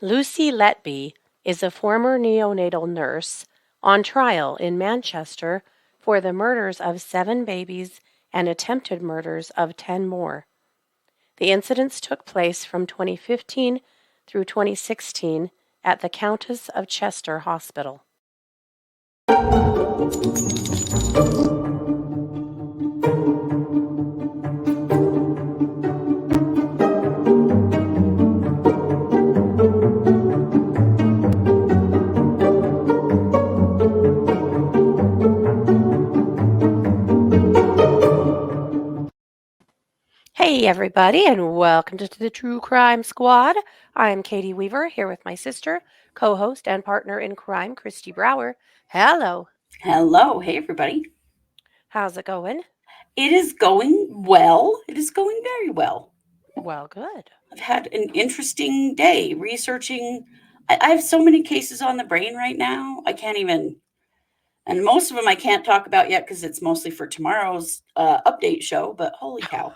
Lucy Letby is a former neonatal nurse on trial in Manchester for the murders of 7 babies and attempted murders of 10 more. The incidents took place from 2015 through 2016 at the Countess of Chester Hospital. Hey, everybody, and welcome to the True Crime Squad. I'm Katie Weaver here with my sister, co host, and partner in crime, Kristi Brower. Hello. Hello. Hey, everybody. How's it going? It is going well. It is going very well. Well, good. I've had an interesting day researching. I have so many cases on the brain right now. I can't even, and most of them I can't talk about yet because it's mostly for tomorrow's update show. But holy cow.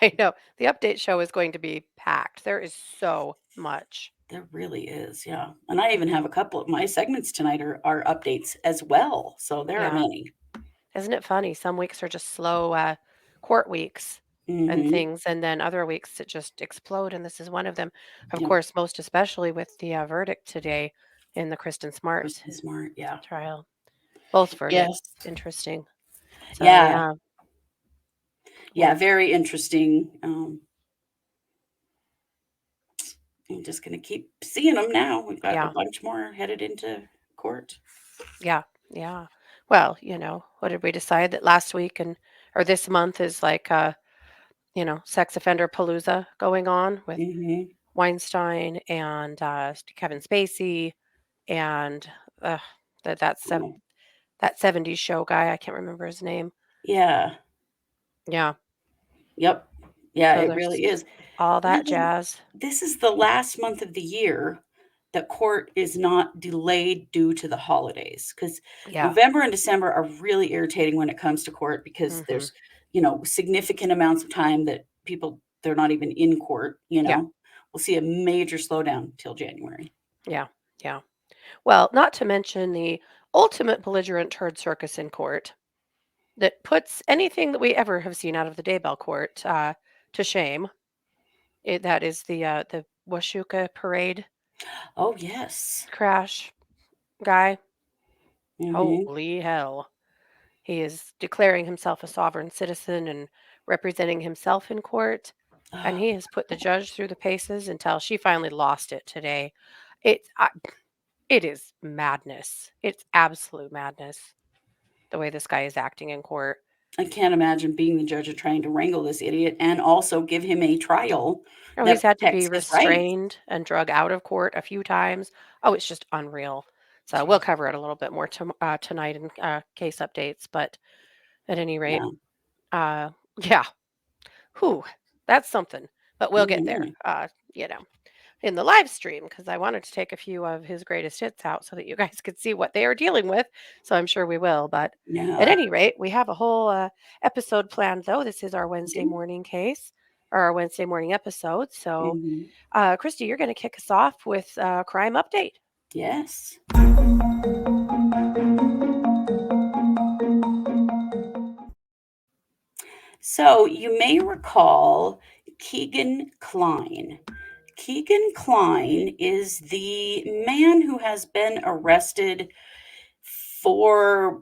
I know. The update show is going to be packed. There is so much. There really is. Yeah. And I even have a couple of my segments tonight are updates as well. So there are Yeah. many. Isn't it funny? Some weeks are just slow court weeks and Mm-hmm. things, and then other weeks that just explode, and this is one of them. Of Yep. course, most especially with the verdict today in the Kristen Smart Kristen Smart. Yeah. trial. Both verdicts. Yes. Interesting. So, Yeah. yeah. Yeah. Very interesting. I'm just going to keep seeing them now. We've got a Yeah. bunch more headed into court. Yeah. Yeah. Well, what did we decide that last week or this month is like sex offender palooza going on with Mm-hmm. Weinstein and Kevin Spacey and uh, Oh, that 70s show guy. I can't remember his name. yeah. Yeah. Yep. Yeah, So it there's really is. all that Well, jazz. this is the last month of the year that court is not delayed due to the holidays because Yeah. November and December are really irritating when it comes to court because Hmm. there's, significant amounts of time that people, they're not even in court. Yeah. We'll see a major slowdown till January. Yeah. Yeah. Well, not to mention the ultimate belligerent turd circus in court that puts anything that we ever have seen out of the Daybell court to shame. That is the Washuka parade Oh, yes. crash guy. Mm-hmm. Holy hell. He is declaring himself a sovereign citizen and representing himself in court. And he has put the judge through the paces until she finally lost it today. It, I, it is madness. It's absolute madness the way this guy is acting in court. I can't imagine being the judge and trying to wrangle this idiot and also give him a trial Oh, that he's had to be protects his rights. restrained and drug out of court a few times. Oh, it's just unreal. So we'll cover it a little bit more tonight in case updates. But at any rate, Yeah. uh, yeah, whew, that's something. But we'll get there, Mhm. in the live stream because I wanted to take a few of his greatest hits out so that you guys could see what they are dealing with. So I'm sure we will. But at Yeah. any rate, we have a whole episode planned, though. This is our Wednesday Do. morning case or our Wednesday morning episode. So, Mhm. Kristi, you're going to kick us off with crime update. Yes. So you may recall Keegan Kline. Keegan Kline is the man who has been arrested for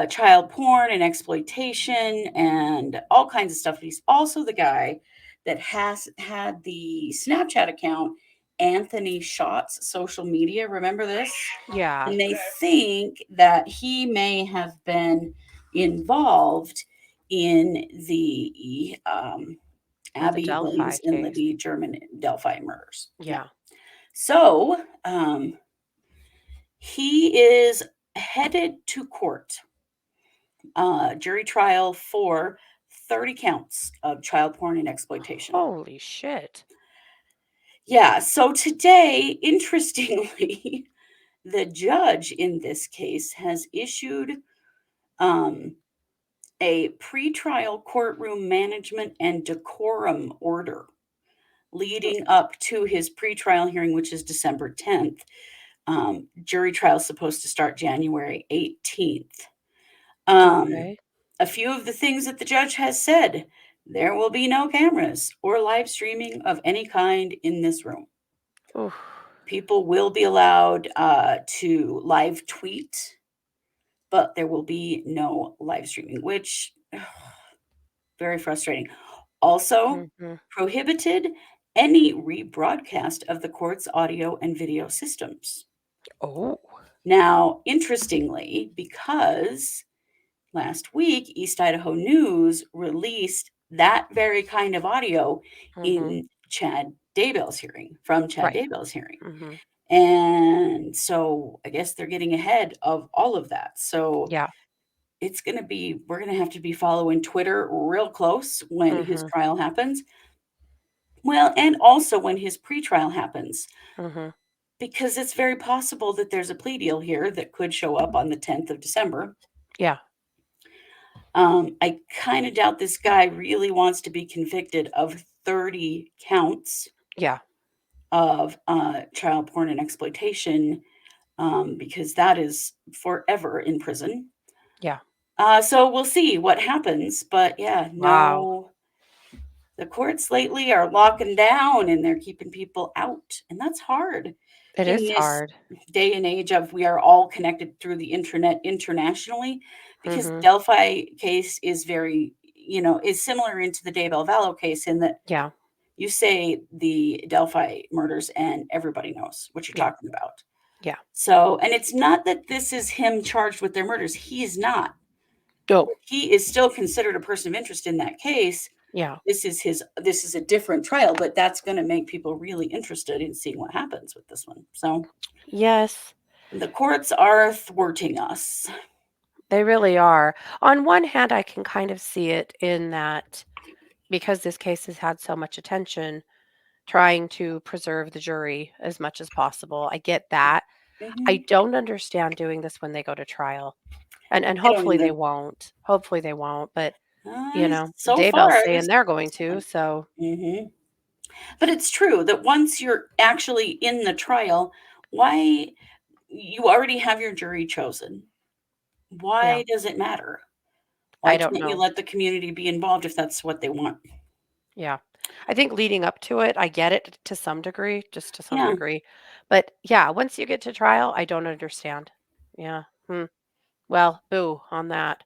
child porn and exploitation and all kinds of stuff. He's also the guy that has had the Snapchat account Anthony Shots social media. Remember this? Yeah, And they think that he may have been involved in the the Abby Delphi Williams and case. Libby German Delphi murders. Yeah. Yeah. So he is headed to court, jury trial for 30 counts of child porn and exploitation. Holy shit. Yeah. So today, interestingly, the judge in this case has issued um, a pretrial courtroom management and decorum order. leading up to his pretrial hearing, which is December 10th. Jury trial is supposed to start January 18th. Okay. A few of the things that the judge has said: there will be no cameras or live streaming of any kind in this room. Oof. People will be allowed to live tweet, but there will be no live streaming, which very frustrating. Also, Mhm. prohibited any rebroadcast of the court's audio and video systems. Oh. Now, interestingly, because last week East Idaho News released that very kind of audio Mhm. in Chad Daybell's hearing, from Chad Right. Daybell's hearing. Mhm. And so I guess they're getting ahead of all of that. So Yeah. we're going to have to be following Twitter real close when his Mhm. trial happens. Well, and also when his pretrial happens, Mhm. because it's very possible that there's a plea deal here that could show up on the 10th of December. Yeah. I kind of doubt this guy really wants to be convicted of 30 counts Yeah. of child porn and exploitation, because that is forever in prison. Yeah. So we'll see what happens. But yeah, Wow. no, the courts lately are locking down and they're keeping people out. And that's hard It in is this hard. day and age of we are all connected through the internet internationally, because Mhm. Delphi case is very, is similar into the Daybell Vallow case in that Yeah. you say the Delphi murders and everybody knows what you're Yeah. talking about. Yeah. So, and it's not that this is him charged with their murders. He is not. Oh. He is still considered a person of interest in that case. Yeah. This is a different trial, but that's going to make people really interested in seeing what happens with this one. So Yes. the courts are thwarting us. They really are. On one hand, I can kind of see it in that because this case has had so much attention, trying to preserve the jury as much as possible. I get that. I Mhm. don't understand doing this when they go to trial. And I don't hopefully they either. won't. Hopefully they won't, but, you know, So Daybell's far, saying this they're going is to, so Mhm. But it's true that once you're actually in the trial, why you already have your jury chosen. yeah, Why does it matter? I Why don't can't you know. let the community be involved if that's what they want? Yeah. I think leading up to it, I get it to some degree, just to some Yeah, degree. But yeah, once you get to trial, I don't understand. Yeah. Hmm. Well, boo on that.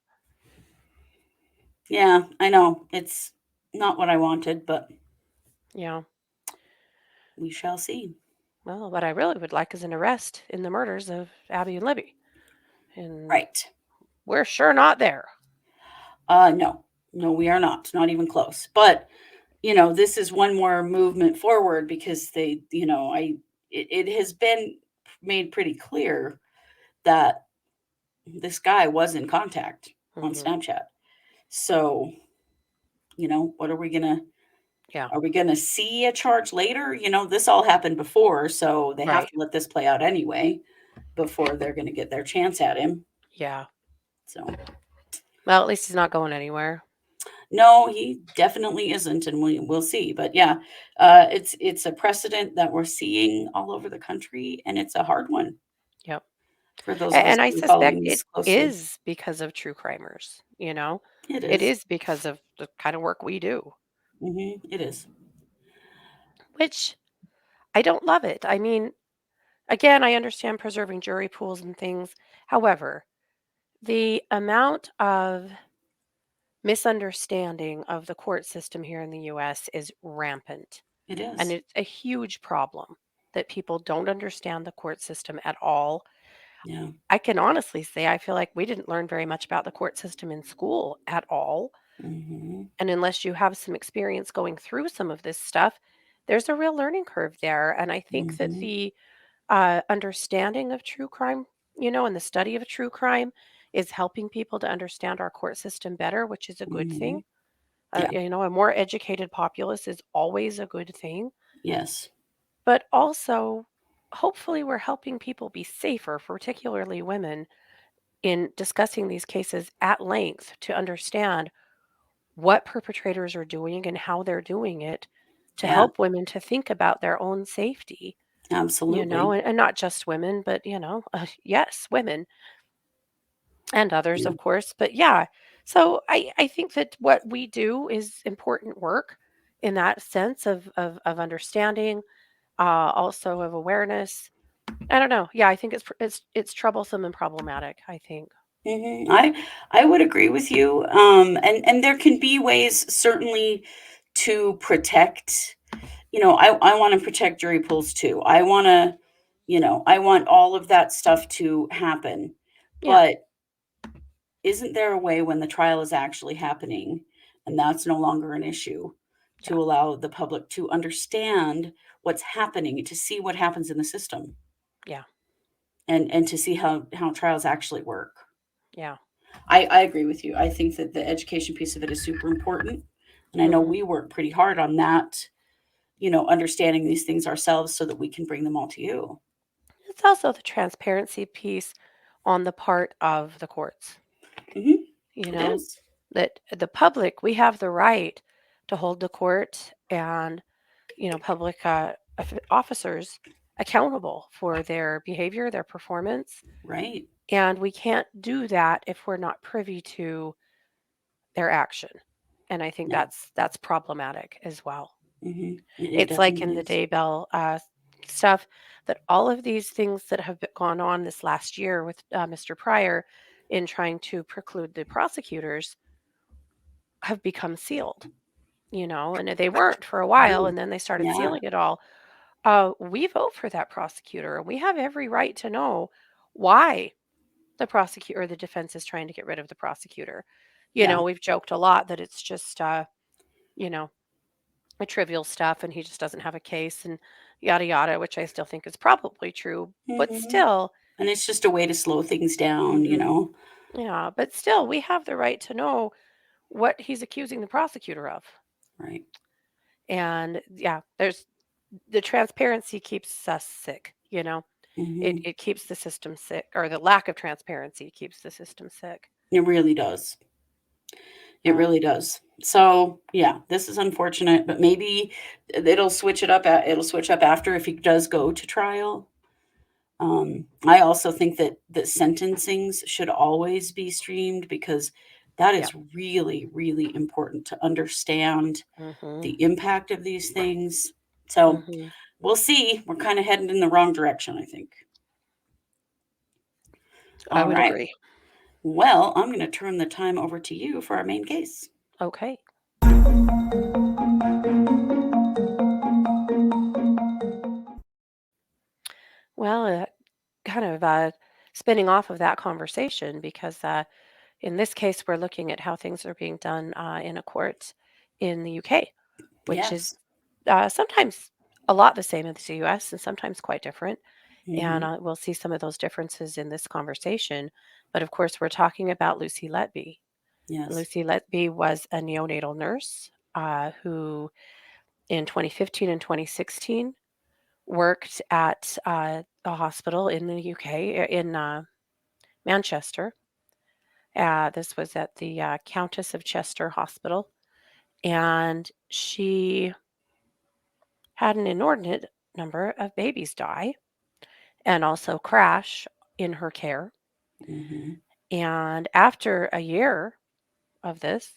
yeah, I know. It's not what I wanted, but Yeah. we shall see. Well, what I really would like is an arrest in the murders of Abby and Libby. And Right. we're sure not there. No. No, we are not. Not even close. But, this is one more movement forward because it has been made pretty clear that this guy was in contact on Hmm. Snapchat. So, what Yeah. are we going to see a charge later? This all happened before, so they have Right. to let this play out anyway before they're going to get their chance at him. Yeah. So, Well, at least he's not going anywhere. no, he definitely isn't, and we'll see. But yeah, it's a precedent that we're seeing all over the country, and it's a hard one Yep. for those of us And I who are following suspect this it closely. is because of true crimers, you know? It It is. is because of the kind of work we do, It is. which I don't love it. I mean, again, I understand preserving jury pools and things. However, the amount of misunderstanding of the court system here in the US is rampant. It And is. it's a huge problem that people don't understand the court system at all. Yeah. I can honestly say I feel like we didn't learn very much about the court system in school at all. hmm And unless you have some experience going through some of this stuff, there's a real learning curve there. And I think that hmm the understanding of true crime, and the study of true crime is helping people to understand our court system better, which is a good hmm thing. Yeah. A more educated populace is always a good thing. Yes. But also, hopefully, we're helping people be safer, particularly women, in discussing these cases at length to understand what perpetrators are doing and how they're doing it to Yeah, help women to think about their own safety, absolutely. and not just women, but, yes, women and others, Yeah. of course. But yeah, so I think that what we do is important work in that sense of understanding, also of awareness. I don't know. Yeah, I think it's troublesome and problematic, I think. I would agree with you. And there can be ways certainly to protect. I want to protect jury pools too. I want all of that stuff to happen. Yeah, But isn't there a way when the trial is actually happening and that's no longer an issue yeah, to allow the public to understand what's happening, to see what happens in the system yeah, and to see how trials actually work? yeah. I agree with you. I think that the education piece of it is super important. And I know Hmm. we work pretty hard on that, understanding these things ourselves so that we can bring them all to you. It's also the transparency piece on the part of the courts. Hmm. You It know, is. that the public, we have the right to hold the court and, public officers accountable for their behavior, their performance. Right. And we can't do that if we're not privy to their action. And I think Yeah. that's problematic as well. It It's like definitely in the is. Daybell stuff that all of these things that have gone on this last year with Mr. Pryor in trying to preclude the prosecutors have become sealed, and they weren't for a while, Right. and then they started Yeah. sealing it all. We vote for that prosecutor, and we have every right to know why the prosecutor or the defense is trying to get rid of the prosecutor. Yeah. We've joked a lot that it's just, you know, a trivial stuff and he just doesn't have a case and yada yada, which I still think is probably true. But Hmm. still, And it's just a way to slow things down. hmm yeah, but still, we have the right to know what he's accusing the prosecutor of. Right. And yeah, there's the transparency keeps us sick, It Hmm. it keeps the system sick, or the lack of transparency keeps the system sick. It really does. It So, really does. So, yeah, this is unfortunate, but maybe it'll switch it up. It'll switch up after if he does go to trial. I also think that sentencings should always be streamed because that yeah. is really, really important to understand Mhm. the impact of these things. So Mhm. we'll see. We're kind of heading in the wrong direction, I think. I All would right. agree. Well, I'm going to turn the time over to you for our main case. Okay. Well, kind of spinning off of that conversation because in this case, we're looking at how things are being done in a court in the UK, which is Yes. sometimes a lot the same as the US and sometimes quite different. And Hmm. we'll see some of those differences in this conversation. But of course, we're talking about Lucy Letby. Yes. Lucy Letby was a neonatal nurse who, in 2015 and 2016, worked at a hospital in the UK, in Manchester. This was at the Countess of Chester Hospital. And she had an inordinate number of babies die and also crash in her care. Hmm. And after a year of this,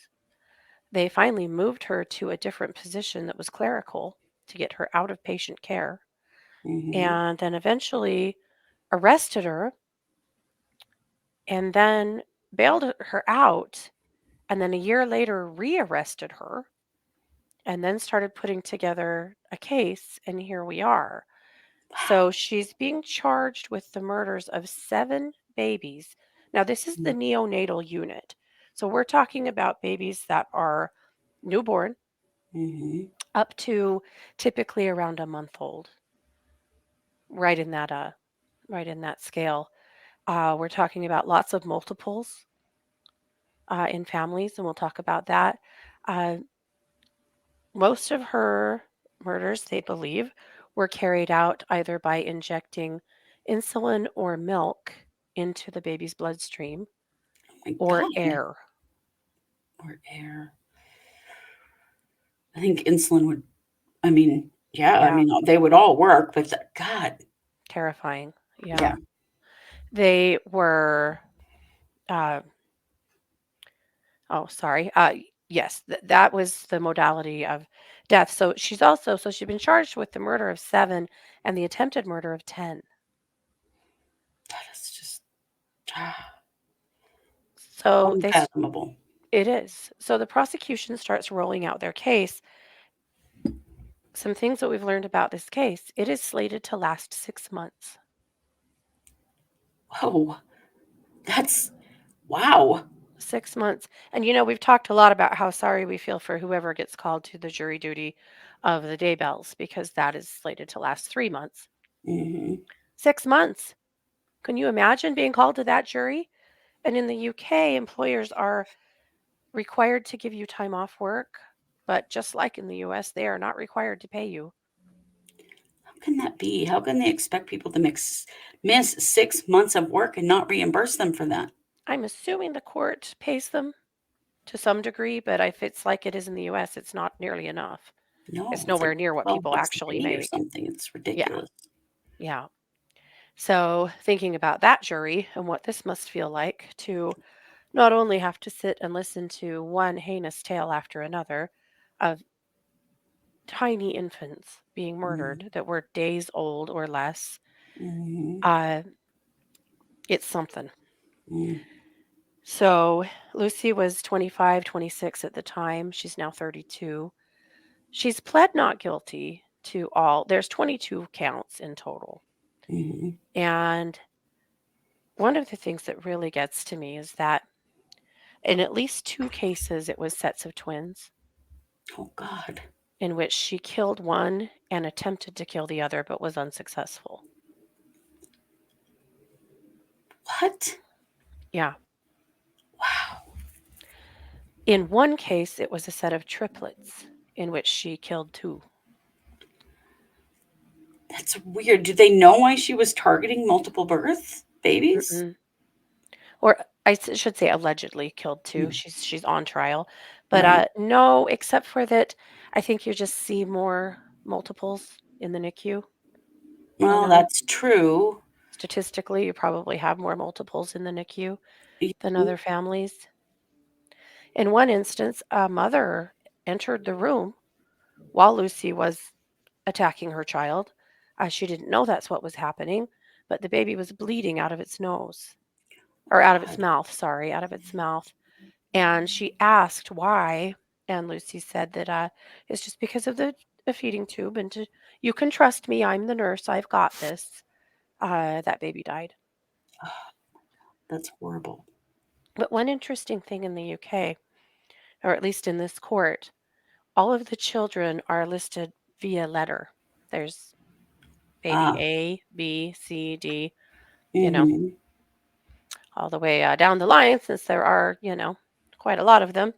they finally moved her to a different position that was clerical to get her out of patient care, Hmm. and then eventually arrested her and then bailed her out, and then a year later rearrested her and then started putting together a case, and here we are. So she's being charged with the murders of 7 babies. Now, this is the neonatal unit. So we're talking about babies that are newborn Hmm. up to typically around a month old, right right in that scale. We're talking about lots of multiples in families, and we'll talk about that. Uh, Most of her murders, they believe, were carried out either by injecting insulin or milk into the baby's bloodstream My or God. air. Or air. I think insulin would. I mean, yeah, I Yeah, mean, they would all work, but God, terrifying. yeah. Yeah. They were, uh, oh, sorry. Yes, that was the modality of death. So she's been charged with the murder of 7 and the attempted murder of 10. That is just So unfathomable. it is. So the prosecution starts rolling out their case. Some things that we've learned about this case, it is slated to last 6 months. Whoa, that's wow. 6 months. And we've talked a lot about how sorry we feel for whoever gets called to the jury duty of the Daybells because that is slated to last 3 months. Hmm. 6 months. Can you imagine being called to that jury? And in the UK, employers are required to give you time off work, but just like in the US, they are not required to pay you. How can that be? How can they expect people to miss 6 months of work and not reimburse them for that? I'm assuming the court pays them to some degree, but if it's like it is in the US, it's not nearly enough. No, It's it's like nowhere near what 12 people bucks a actually day or make. something. It's Yeah, ridiculous. yeah. So, thinking about that jury and what this must feel like to not only have to sit and listen to one heinous tale after another of tiny infants being Mhm, murdered that were days old or less, mhm, uh, it's something. mm, So, Lucy was 25, 26 at the time. She's now 32. She's pled not guilty to all. There's 22 counts in total. mhm. And one of the things that really gets to me is that in at least 2 cases, it was sets of twins Oh God. in which she killed one and attempted to kill the other but was unsuccessful. What? Yeah. Wow. In one case, it was a set of triplets in which she killed 2. That's weird. Do they know why she was targeting multiple birth babies? Mm-mm. Or should say allegedly killed 2. Mm, She's on trial. But right. no, except for that, I think you just see more multiples in the NICU. You Well, know, that's true. statistically, you probably have more multiples in the NICU than Mhm. other families. In one instance, a mother entered the room while Lucy was attacking her child. She didn't know that's what was happening, but the baby was bleeding out of its nose, or out of its God. mouth, sorry, out of its mouth. And she asked why, and Lucy said that it's just because of the feeding tube, and you can trust me, I'm the nurse, I've got this. That baby died. Ah, that's horrible. But one interesting thing in the UK, or at least in this court, all of the children are listed via letter. There's baby Ah. A, B, C, D, you know, Mhm. all the way down the line, since there are, quite a lot of them.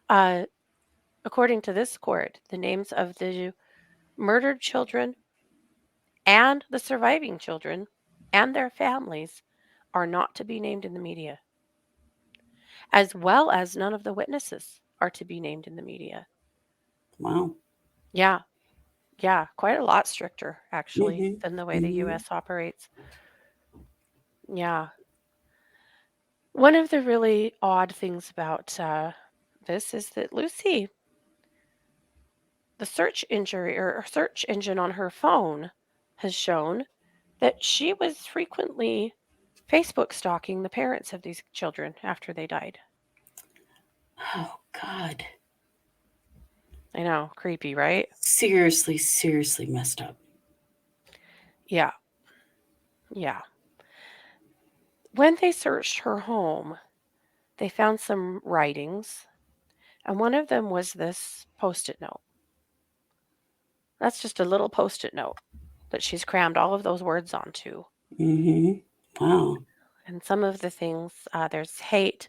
Uh, According to this court, the names of the murdered children and the surviving children and their families are not to be named in the media, as well as none of the witnesses are to be named in the media. Wow. Yeah, yeah, quite a lot stricter, actually, Mhm. than the way the Mhm. US operates. Yeah. One of the really odd things about this is that Lucy, the search injury or search engine on her phone, has shown that she was frequently Facebook stalking the parents of these children after they died. Oh God. I know, creepy, right? Seriously, seriously messed up. Yeah, yeah. When they searched her home, they found some writings, and one of them was this post it note. That's just a little post it note that she's crammed all of those words onto. Mhm. Wow. And some of the things, there's hate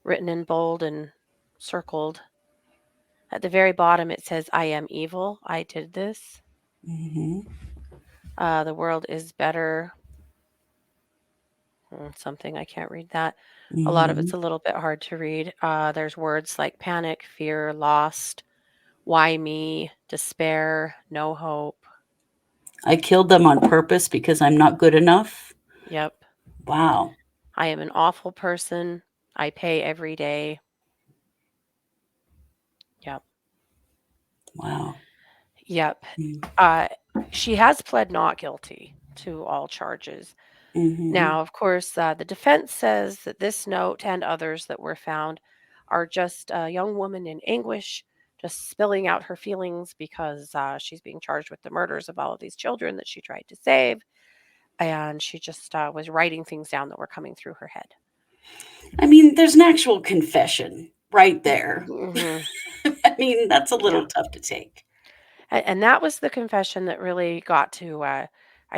written in bold and circled. At the very bottom, it says, I am evil. I did this. Mhm. The world is better. Something, I can't read that. A lot of it's Mhm. a little bit hard to read. There's words like panic, fear, lost, Why me? Despair, no hope. I killed them on purpose because I'm not good enough. Yep. Wow. I am an awful person. I pay every day. Yep. Wow. Yep. Mm. Uh, she has pled not guilty to all charges. Mm-hmm. Now, of course, the defense says that this note and others that were found are just a young woman in anguish, just spilling out her feelings because she's being charged with the murders of all of these children that she tried to save. And she just was writing things down that were coming through her head. I mean, there's an actual confession right there. Hmm. I mean, that's a Yeah. little tough to take. And that was the confession that really got to, I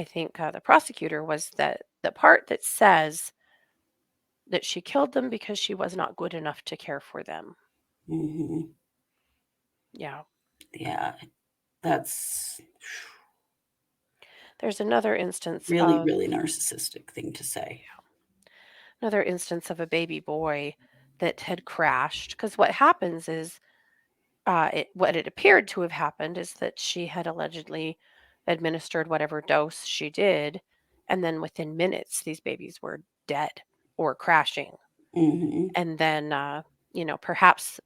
think, the prosecutor was that the part that says that she killed them because she was not good enough to care for them. Mm-hmm. Yeah. Yeah, that's There's another instance really, of really narcissistic thing to say. a baby boy that had crashed. Because what happens is, what it appeared to have happened is that she had allegedly administered whatever dose she did, and then within minutes, these babies were dead or crashing. Mm-hmm. And then, perhaps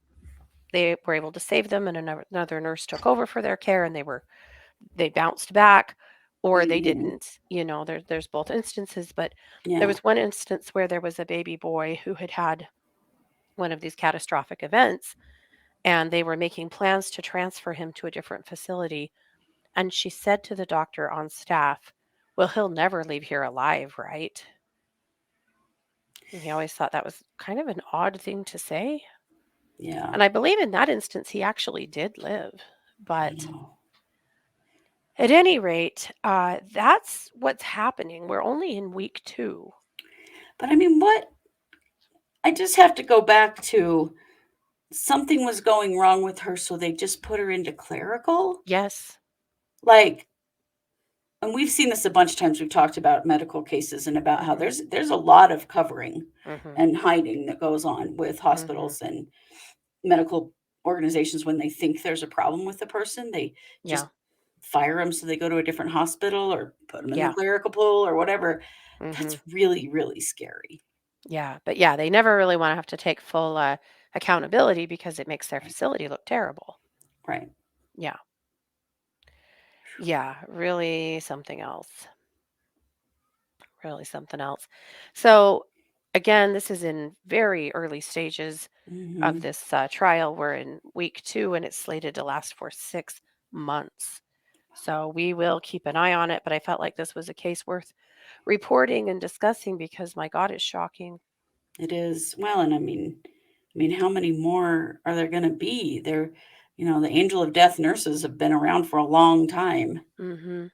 they were able to save them, and another nurse took over for their care, and they bounced back, or they Mm-hmm. didn't. There's both instances, but there Yeah. was one instance where there was a baby boy who had had one of these catastrophic events, and they were making plans to transfer him to a different facility. And she said to the doctor on staff, "Well, he'll never leave here alive, right?" And he always thought that was kind of an odd thing to say. Yeah. And I believe in that instance, he actually did live. But Wow. at any rate, that's what's happening. We're only in week 2. But I mean, what? I just have to go back to something was going wrong with her, so they just put her into clerical? Yes. Like, and we've seen this a bunch of times. We've talked about medical cases and about how Mhm. there's a lot of covering Mhm. and hiding that goes on with Mhm. hospitals and medical organizations when they think there's a problem with the person. They Yeah. just fire them so they go to a different hospital or put them in the Yeah. clerical pool or whatever. That's Mhm. really, really scary. Yeah, but yeah, they never really want to have to take full accountability because it makes their Right. facility look terrible. Right. Yeah. Yeah, really something else. Really something else. So, again, this is in very early stages of Hmm. this trial. We're in week 2 and it's slated to last for 6 months. So, we will keep an eye on it, but I felt like this was a case worth reporting and discussing because my God, it's shocking. It is. Well, and I mean, how many more are there going to be? The angel of death nurses have been around for a long time. Mhm.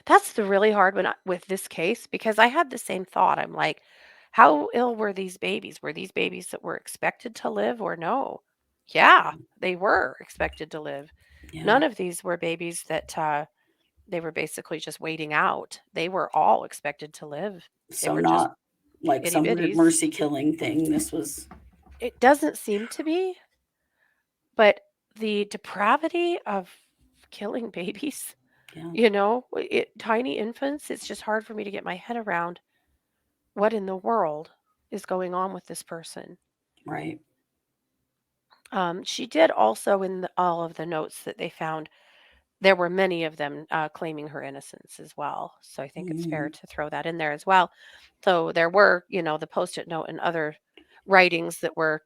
That's the really hard one with this case because I had the same thought. I'm like, how ill were these babies? Were these babies that were expected to live or no? Yeah, they were expected to live. Yeah. None of these were babies that they were basically just waiting out. They were all expected to live. They So were just not like itty some weird bitties. mercy killing thing. This was, It doesn't seem to be, but the depravity of killing babies, yeah, tiny infants, it's just hard for me to get my head around what in the world is going on with this person. right. She did also, in all of the notes that they found, there were many of them claiming her innocence as well. So I think it's fair Mhm. to throw that in there as well. So there were, the post it note and other writings that were,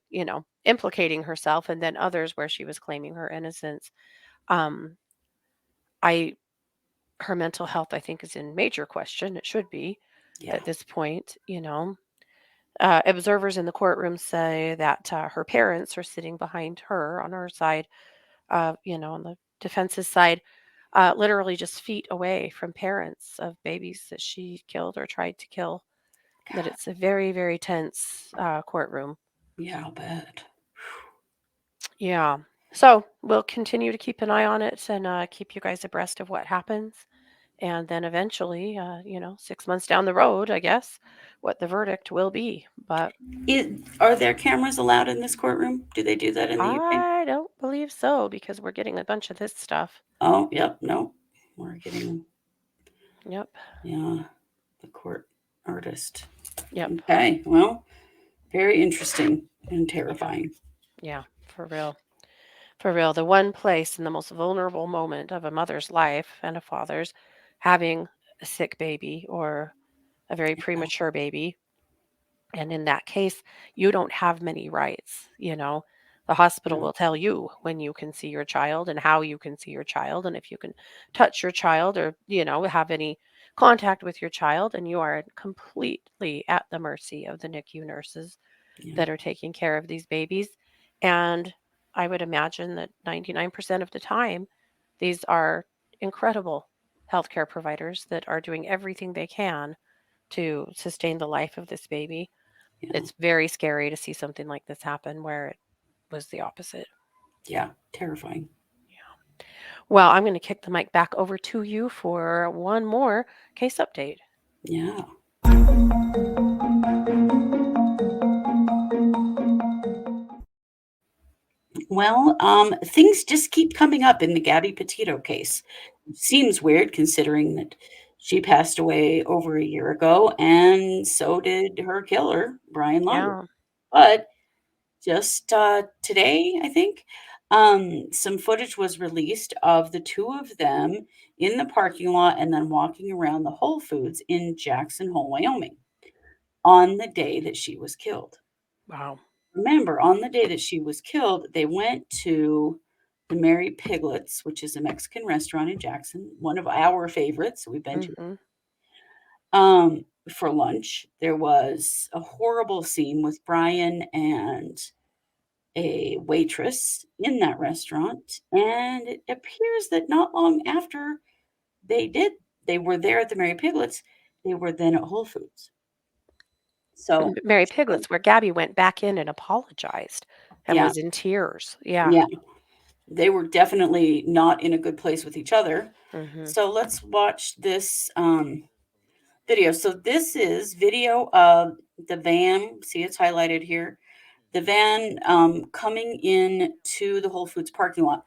implicating herself, and then others where she was claiming her innocence. Um, I Her mental health, I think, is in major question. It should be Yeah. at this point. Observers in the courtroom say that her parents are sitting behind her on her side, on the defense's side, literally just feet away from parents of babies that she killed or tried to kill. That God. it's a very, very tense courtroom. Yeah, I'll bet. Yeah. So we'll continue to keep an eye on it and keep you guys abreast of what happens. And then eventually, 6 months down the road, I guess, what the verdict will be. But Are there cameras allowed in this courtroom? Do they do that in the UK? I don't believe so because we're getting a bunch of this stuff. Oh, yep, no. We're getting, Yep. yeah, the court artist. Yep. Okay, well, very interesting and Yeah. terrifying. Yeah. For real. For real. The one place in the most vulnerable moment of a mother's life and a father's having a sick baby or a very premature baby. And in that case, you don't have many rights. The hospital Yeah, will tell you when you can see your child and how you can see your child and if you can touch your child or have any contact with your child, and you are completely at the mercy of the NICU nurses yeah, that are taking care of these babies. And I would imagine that 99% of the time, these are incredible healthcare providers that are doing everything they can to sustain the life of this baby. yeah, It's very scary to see something like this happen where it was the opposite. yeah, terrifying. Yeah. Well, I'm going to kick the mic back over to you for one more case update. Yeah. Well, things just keep coming up in the Gabby Petito case. Seems weird considering that she passed away over a year ago, and so did her killer, Brian Laundrie. Yeah. But just today, I think, some footage was released of the two of them in the parking lot and then walking around the Whole Foods in Jackson Hole, Wyoming, on the day that she was killed. Wow. Remember, on the day that she was killed, they went to the Mary Piglets, which is a Mexican restaurant in Jackson, one of our favorites. We've been to Hmm. for lunch. There was a horrible scene with Brian and a waitress in that restaurant, and it appears that not long after they did, they were there at the Mary Piglets. They were then at Whole Foods. So, Mary Piglets, where Gabby went back in and apologized and yeah, was in tears. Yeah. yeah. They were definitely not in a good place with each other. Hmm. So let's watch this video. So this is video of the van. See, it's highlighted here. The van coming in to the Whole Foods parking lot.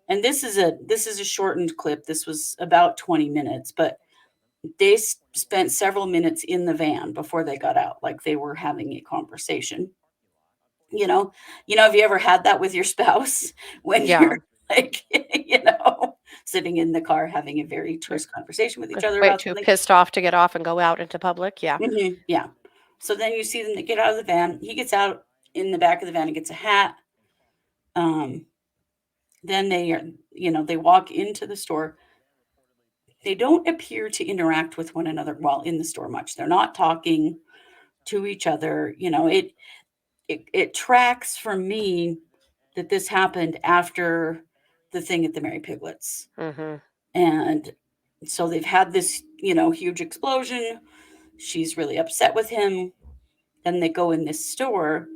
And this is a shortened clip. This was about 20 minutes, but they spent several minutes in the van before they got out, like they were having a conversation. You know have you ever had that with your spouse when Yeah. you're, like, sitting in the car having a very They're terse conversation with each other way about too something? pissed off to get off and go out into public. Yeah. Mhm, yeah. So then you see them, they get out of the van, he gets out in the back of the van and gets a hat. Um, then they walk into the store. They don't appear to interact with one another while in the store much. They're not talking to each other. It tracks for me that this happened after the thing at the Mary Piglets. Hmm. And so they've had this, huge explosion. She's really upset with him. Then they go in this store.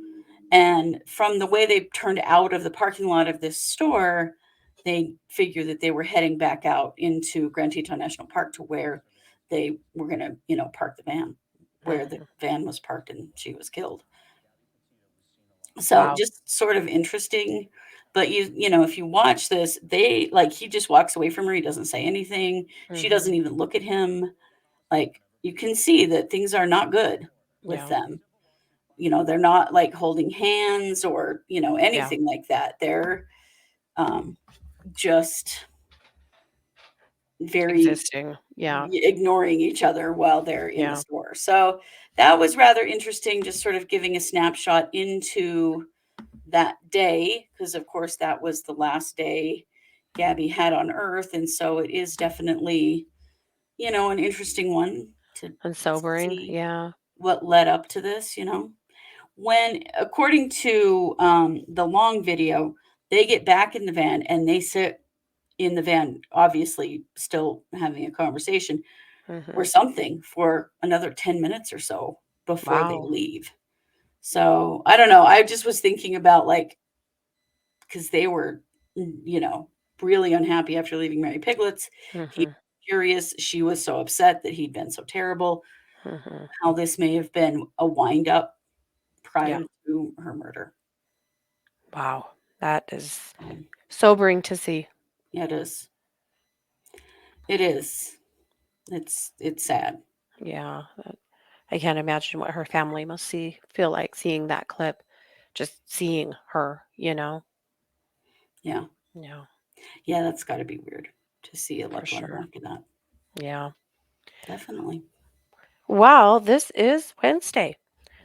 And from the way they turned out of the parking lot of this store, they figure that they were heading back out into Grand Teton National Park to where they were going to, park the van, where the Hmm. van was parked and she was killed. So Wow. just sort of interesting. But if you watch this, he just walks away from her. He doesn't say anything. She Hmm. doesn't even look at him. Like, you can see that things are not good with Yeah. them. They're not like holding hands or, Yeah. anything like that. They're um, just very Existing. Yeah. ignoring each other while they're in the Yeah. store. So that was rather interesting, just sort of giving a snapshot into that day, because of course that was the last day Gabby had on Earth. And so it is definitely, an interesting one to And sobering. see Yeah. what led up to this. When, according to the long video, they get back in the van and they sit in the van, obviously still having a conversation or Hmm. something for another 10 minutes or so before they Wow. leave. So I don't know. I just was thinking about, like, because they were, you know, really unhappy after leaving Mary Piglets. He Hmm. curious. She was so upset that he'd been so terrible. Mm-hmm. How this may have been a wind up Yeah. prior to her murder. Wow. That is Um, sobering to see. yeah, it is. It is. It's sad. Yeah. I can't imagine what her family must feel like seeing that clip. Just seeing her, you know? Yeah. Yeah, Yeah, that's got to be weird to see a for loved one sure. like that. Yeah. Definitely. Well, this is Wednesday.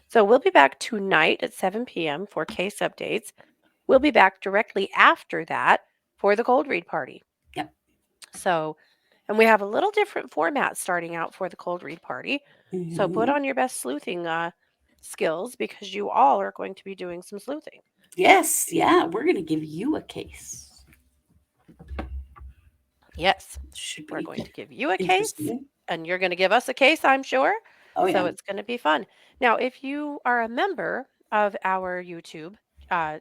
So we'll be back tonight at 7 p.m. for case updates. We'll be back directly after that for the cold read party. Yep. So, and we have a little different format starting out for the cold read party. So put Hmm. on your best sleuthing skills because you all are going to be doing some sleuthing. Yes. Yeah. We're going to give you a case. Yes, Should we're be going to give you a case interesting. and you're going to give us a case, I'm sure. Oh, So yeah. it's going to be fun. Now, if you are a member of our YouTube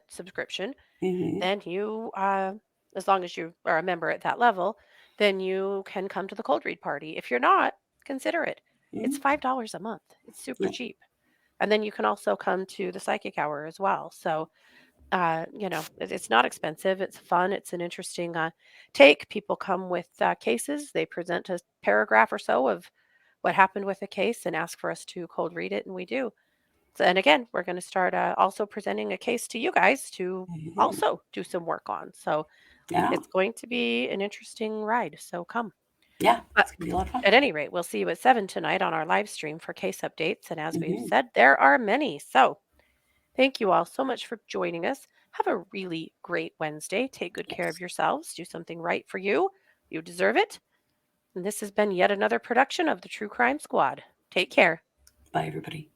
subscription, Hmm. then you, as long as you are a member at that level, then you can come to the cold read party. If you're not, consider it. It's Hmm. $5 a month. It's super Yeah. cheap. And then you can also come to the psychic hour as well. So, it's not expensive. It's fun. It's an interesting take. People come with cases. They present a paragraph or so of what happened with the case and ask for us to cold read it, and we do. So, and again, we're going to start also presenting a case to you guys to Hmm. also do some work on. So Yeah. it's going to be an interesting ride. So come. Yeah. But It's going to be a lot of fun. at any rate, we'll see you at 7 tonight on our live stream for case updates. And as we've Hmm. said, there are many. So thank you all so much for joining us. Have a really great Wednesday. Take good care of Yes. yourselves. Do something right for you. You deserve it. And this has been yet another production of the True Crime Squad. Take care. Bye, everybody.